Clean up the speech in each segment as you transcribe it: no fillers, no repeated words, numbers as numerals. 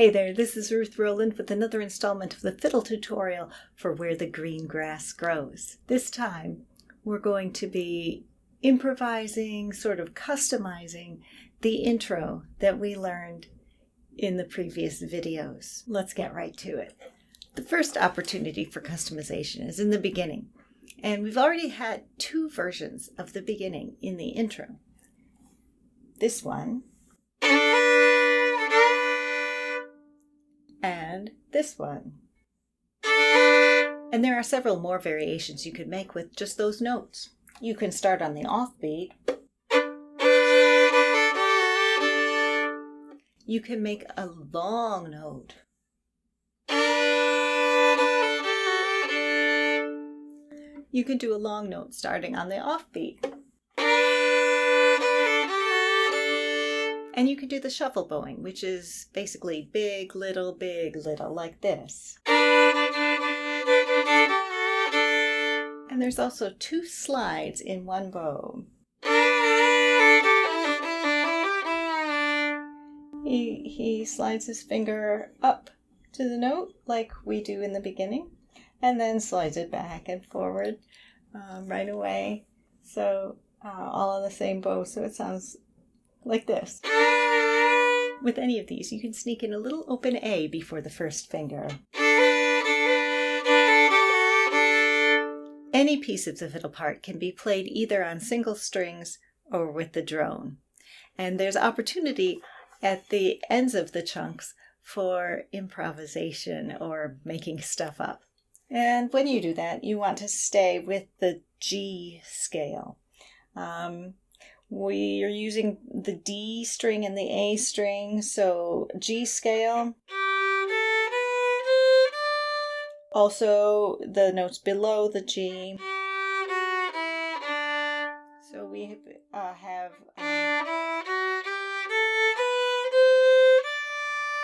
Hey there, this is Ruth Rowland with another installment of the Fiddle tutorial for Where the Green Grass Grows. This time we're going to be improvising, sort of customizing the intro that we learned in the previous videos. Let's get right to it. The first opportunity for customization is in the beginning, and we've already had two versions of the beginning in the intro. This one and this one. And there are several more variations you could make with just those notes. You can start on the offbeat. You can make a long note. You can do a long note starting on the offbeat. And you can do the shuffle bowing, which is basically big, little, like this. And there's also two slides in one bow. He slides his finger up to the note like we do in the beginning, and then slides it back and forward right away. So all on the same bow, so it sounds like this. With any of these, you can sneak in a little open A before the first finger. Any piece of the fiddle part can be played either on single strings or with the drone. And there's opportunity at the ends of the chunks for improvisation or making stuff up. And when you do that, you want to stay with the G scale. We are using the D string and the A string, so G scale. Also, the notes below the G. So we have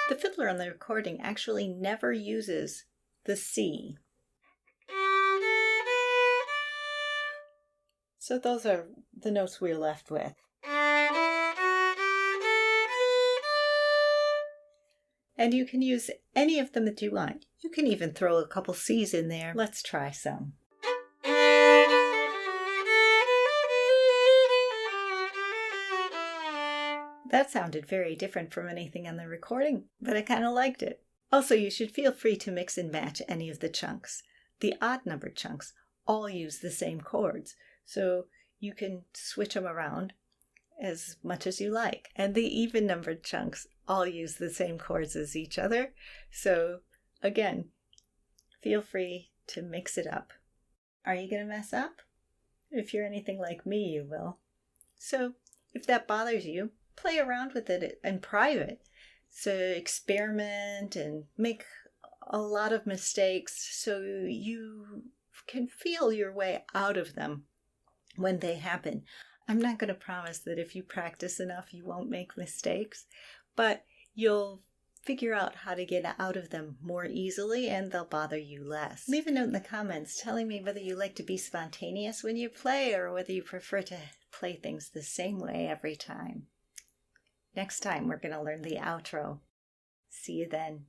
the fiddler on the recording actually never uses the C. So those are the notes we're left with. And you can use any of them that you want. You can even throw a couple C's in there. Let's try some. That sounded very different from anything on the recording, but I kind of liked it. Also, you should feel free to mix and match any of the chunks. The odd-numbered chunks all use the same chords, so you can switch them around as much as you like. And the even-numbered chunks all use the same chords as each other. So again, feel free to mix it up. Are you going to mess up? If you're anything like me, you will. So if that bothers you, play around with it in private. So experiment and make a lot of mistakes so you can feel your way out of them when they happen. I'm not going to promise that if you practice enough you won't make mistakes, but you'll figure out how to get out of them more easily and they'll bother you less. Leave a note in the comments telling me whether you like to be spontaneous when you play or whether you prefer to play things the same way every time. Next time we're going to learn the outro. See you then.